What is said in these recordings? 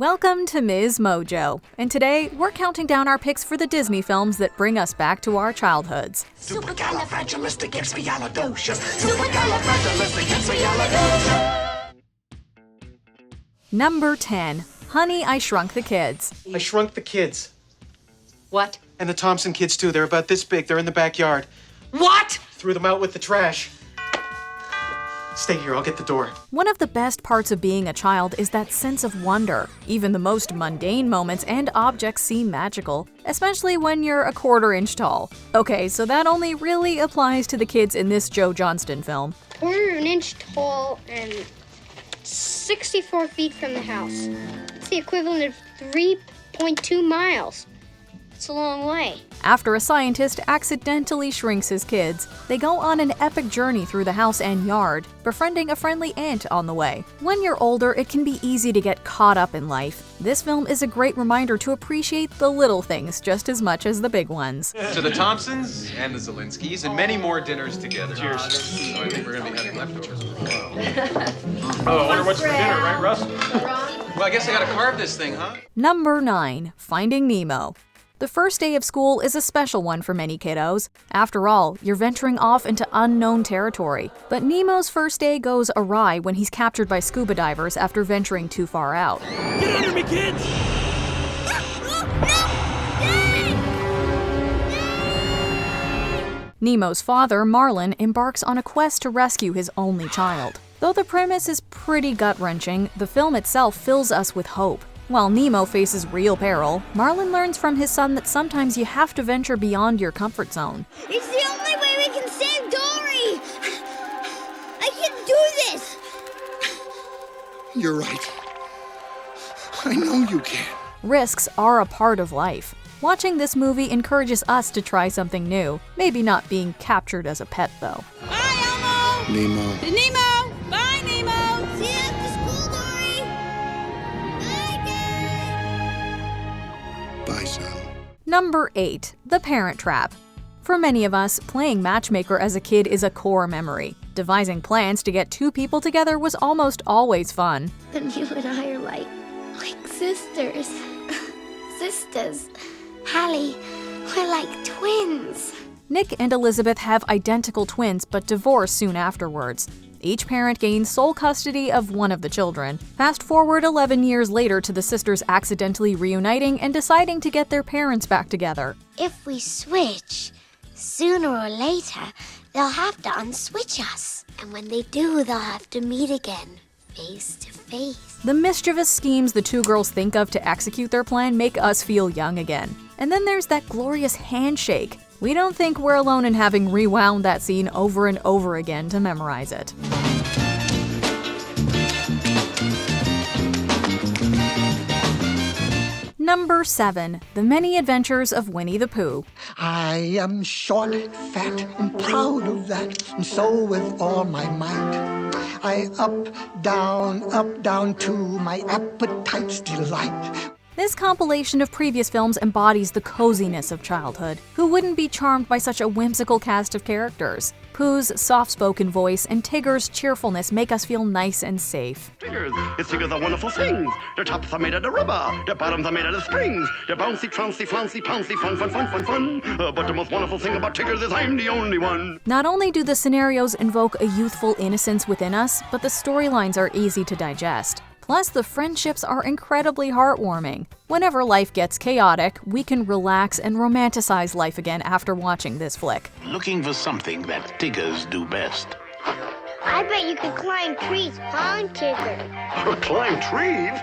Welcome to MsMojo, and today we're counting down our picks for the Disney films that bring us back to our childhoods. Supercalifragilisticexpialidocious. Supercalifragilisticexpialidocious. Number 10. Honey, I Shrunk the Kids. I shrunk the kids. What? And the Thompson kids, too. They're about this big. They're in the backyard. What? Threw them out with the trash. Stay here. I'll get the door. One of the best parts of being a child is that sense of wonder. Even the most mundane moments and objects seem magical, especially when you're a quarter-inch tall. Okay, so that only really applies to the kids in this Joe Johnston film. Quarter an inch tall and 64 feet from the house. It's the equivalent of 3.2 miles. It's a long way. After a scientist accidentally shrinks his kids, they go on an epic journey through the house and yard, befriending a friendly ant on the way. When you're older, it can be easy to get caught up in life. This film is a great reminder to appreciate the little things just as much as the big ones. To the Thompsons and the Zelinskis and many more dinners together. Cheers. So I think we're gonna be having leftovers. Oh, I wonder what's for dinner, right, Russ? Well, I guess I gotta carve this thing, huh? Number 9. Finding Nemo. The first day of school is a special one for many kiddos. After all, you're venturing off into unknown territory. But Nemo's first day goes awry when he's captured by scuba divers after venturing too far out. Get under me, kids! Nemo's father, Marlin, embarks on a quest to rescue his only child. Though the premise is pretty gut-wrenching, the film itself fills us with hope. While Nemo faces real peril, Marlin learns from his son that sometimes you have to venture beyond your comfort zone. It's the only way we can save Dory! I can do this! You're right. I know you can. Risks are a part of life. Watching this movie encourages us to try something new, maybe not being captured as a pet though. Bye, Elmo! Nemo. Nemo! Bye, Nemo! See you after school, Dory! Bye, son. Number 8. The Parent Trap. For many of us, playing matchmaker as a kid is a core memory. Devising plans to get two people together was almost always fun. And you and I are like sisters. Sisters. Hallie, we're like twins. Nick and Elizabeth have identical twins but divorce soon afterwards. Each parent gains sole custody of one of the children. Fast forward 11 years later to the sisters accidentally reuniting and deciding to get their parents back together. If we switch, sooner or later, they'll have to unswitch us. And when they do, they'll have to meet again, face to face. The mischievous schemes the two girls think of to execute their plan make us feel young again. And then there's that glorious handshake. We don't think we're alone in having rewound that scene over and over again to memorize it. Number 7. The Many Adventures of Winnie the Pooh. I am short, fat, and proud of that, and so with all my might, I up, down to my appetite's delight. This compilation of previous films embodies the coziness of childhood. Who wouldn't be charmed by such a whimsical cast of characters? Pooh's soft-spoken voice and Tigger's cheerfulness make us feel nice and safe. Tiggers, it's Tiggers are wonderful things. Their tops are made out of rubber, their bottoms are made out of springs. They're bouncy, trouncy, flouncy, pouncy, fun. But the most wonderful thing about Tiggers is I'm the only one. Not only do the scenarios invoke a youthful innocence within us, but the storylines are easy to digest. Plus, the friendships are incredibly heartwarming. Whenever life gets chaotic, we can relax and romanticize life again after watching this flick. Looking for something that Tiggers do best. I bet you could climb trees, huh, Tigger? Climb trees?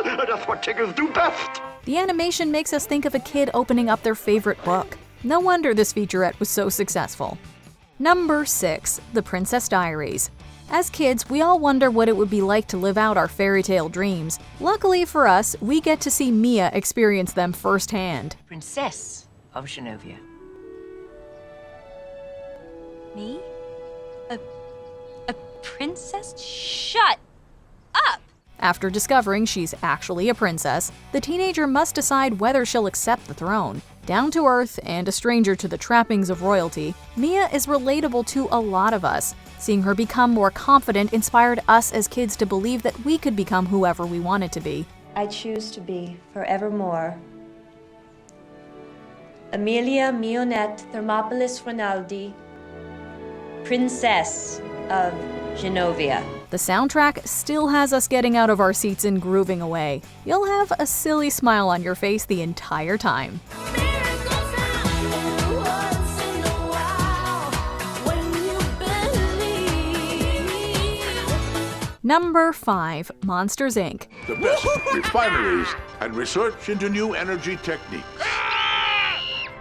That's what Tiggers do best. The animation makes us think of a kid opening up their favorite book. No wonder this featurette was so successful. Number 6. The Princess Diaries. As kids, we all wonder what it would be like to live out our fairy tale dreams. Luckily for us, we get to see Mia experience them firsthand. Princess of Genovia. Me? A princess? Shut up! After discovering she's actually a princess, the teenager must decide whether she'll accept the throne. Down to earth and a stranger to the trappings of royalty, Mia is relatable to a lot of us. Seeing her become more confident inspired us as kids to believe that we could become whoever we wanted to be. I choose to be forevermore. Amelia Mionette Thermopolis Rinaldi, Princess of Genovia. The soundtrack still has us getting out of our seats and grooving away. You'll have a silly smile on your face the entire time. Number 5, Monsters, Inc. The best refineries and research into new energy techniques.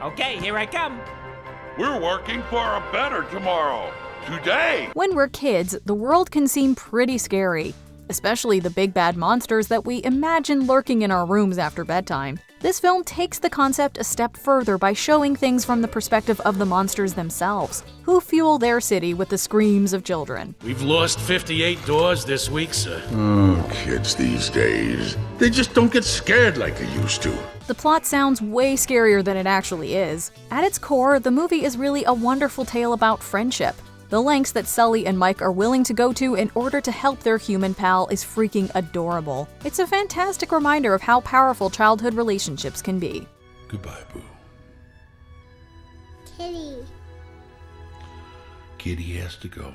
Okay, here I come. We're working for a better tomorrow. Today! When we're kids, the world can seem pretty scary, especially the big bad monsters that we imagine lurking in our rooms after bedtime. This film takes the concept a step further by showing things from the perspective of the monsters themselves, who fuel their city with the screams of children. We've lost 58 doors this week, sir. Oh, kids these days. They just don't get scared like they used to. The plot sounds way scarier than it actually is. At its core, the movie is really a wonderful tale about friendship. The lengths that Sully and Mike are willing to go to in order to help their human pal is freaking adorable. It's a fantastic reminder of how powerful childhood relationships can be. Goodbye, Boo. Kitty. Kitty has to go.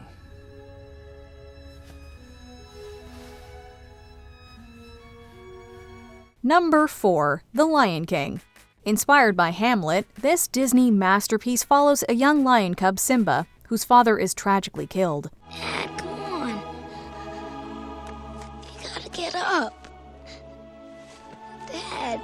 Number 4, The Lion King. Inspired by Hamlet, this Disney masterpiece follows a young lion cub, Simba, whose father is tragically killed. Dad, come on. You gotta get up. Dad,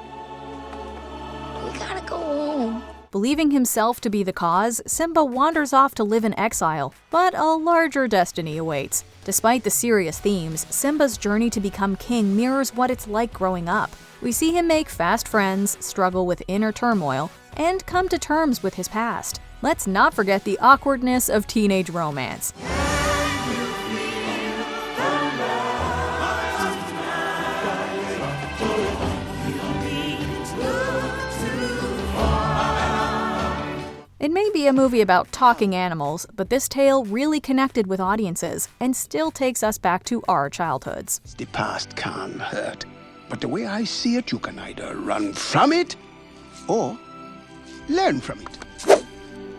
we gotta go home. Believing himself to be the cause, Simba wanders off to live in exile, but a larger destiny awaits. Despite the serious themes, Simba's journey to become king mirrors what it's like growing up. We see him make fast friends, struggle with inner turmoil, and come to terms with his past. Let's not forget the awkwardness of teenage romance. It may be a movie about talking animals, but this tale really connected with audiences and still takes us back to our childhoods. The past can hurt, but the way I see it, you can either run from it or learn from it.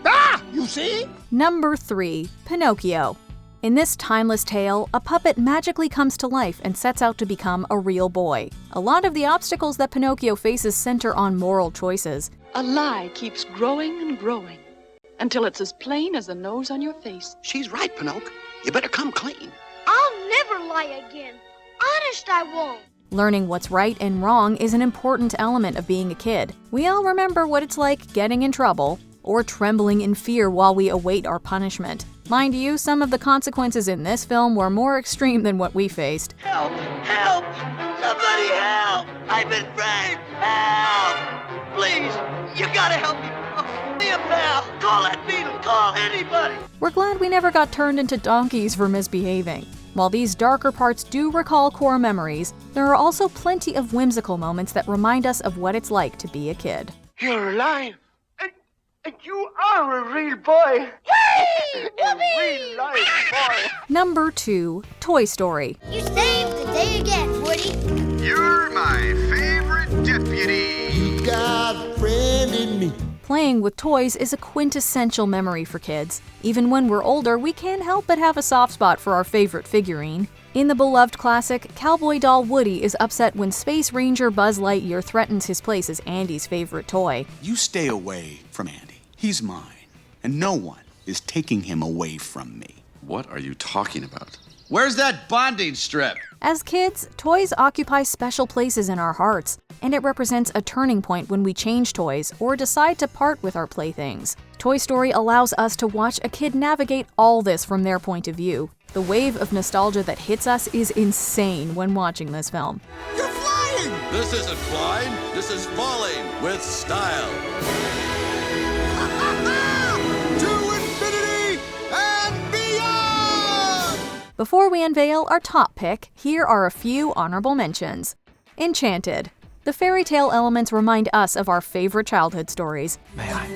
Ah! You see? Number 3, Pinocchio. In this timeless tale, a puppet magically comes to life and sets out to become a real boy. A lot of the obstacles that Pinocchio faces center on moral choices. A lie keeps growing and growing until it's as plain as the nose on your face. She's right, Pinocchio. You better come clean. I'll never lie again. Honest, I won't. Learning what's right and wrong is an important element of being a kid. We all remember what it's like getting in trouble or trembling in fear while we await our punishment. Mind you, some of the consequences in this film were more extreme than what we faced. Help! Help! Somebody help! I've been framed! Help! Please, you gotta help me! Oh, be a pal! Call that beetle! Call anybody! We're glad we never got turned into donkeys for misbehaving. While these darker parts do recall core memories, there are also plenty of whimsical moments that remind us of what it's like to be a kid. You're alive! And you are a real boy! Hey! A real life boy! Number 2, Toy Story. You saved the day again, Woody. You're my favorite deputy. You got a friend in me. Playing with toys is a quintessential memory for kids. Even when we're older, we can't help but have a soft spot for our favorite figurine. In the beloved classic, cowboy doll Woody is upset when Space Ranger Buzz Lightyear threatens his place as Andy's favorite toy. You stay away from Andy. He's mine, and no one is taking him away from me. What are you talking about? Where's that bonding strip? As kids, toys occupy special places in our hearts, and it represents a turning point when we change toys or decide to part with our playthings. Toy Story allows us to watch a kid navigate all this from their point of view. The wave of nostalgia that hits us is insane when watching this film. You're flying! This isn't flying, this is falling with style. Before we unveil our top pick, here are a few honorable mentions. Enchanted. The fairy tale elements remind us of our favorite childhood stories. May I?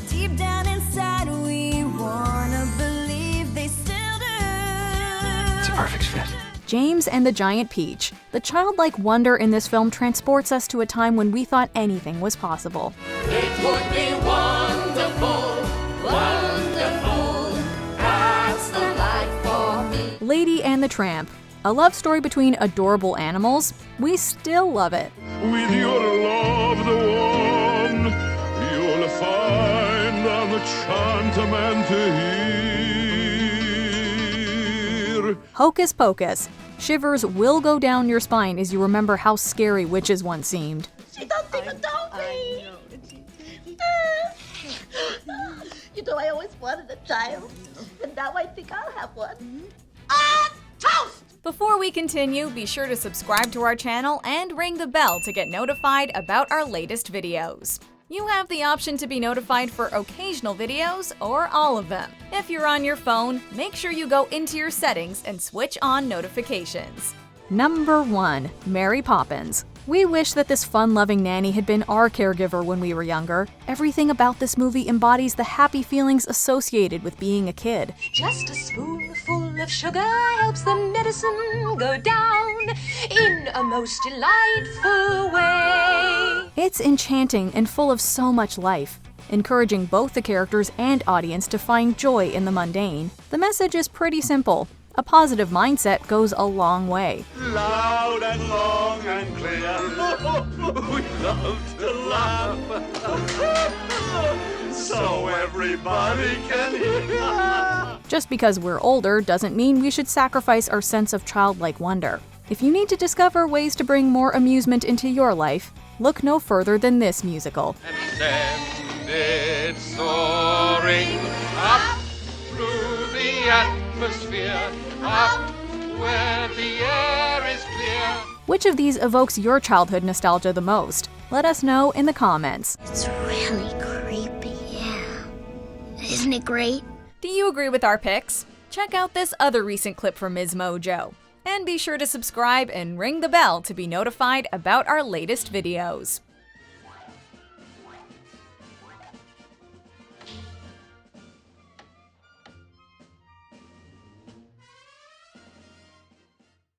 Deep down inside, we wanna believe they still do. It's a perfect fit. James and the Giant Peach. The childlike wonder in this film transports us to a time when we thought anything was possible. It would be wonderful, wonderful. That's the life for me. Lady and the Tramp. A love story between adorable animals. We still love it. With your love, the one, you'll find an enchantment here. Hocus Pocus. Shivers will go down your spine as you remember how scary witches once seemed. She doesn't even know me. You know, I always wanted a child, and now I think I'll have one. Toast! Before we continue, be sure to subscribe to our channel and ring the bell to get notified about our latest videos. You have the option to be notified for occasional videos or all of them. If you're on your phone, make sure you go into your settings and switch on notifications. Number 1. Mary Poppins. We wish that this fun-loving nanny had been our caregiver when we were younger. Everything about this movie embodies the happy feelings associated with being a kid. Just a spoonful of sugar helps the medicine go down in a most delightful way. It's enchanting and full of so much life, encouraging both the characters and audience to find joy in the mundane. The message is pretty simple. A positive mindset goes a long way. Loud and long and clear. We love to laugh. So everybody can hear. Just because we're older doesn't mean we should sacrifice our sense of childlike wonder. If you need to discover ways to bring more amusement into your life, look no further than this musical. And send it soaring up through the atmosphere, up where the air is clear. Which of these evokes your childhood nostalgia the most? Let us know in the comments. It's really creepy, yeah. Isn't it great? Do you agree with our picks? Check out this other recent clip from MsMojo. And be sure to subscribe and ring the bell to be notified about our latest videos.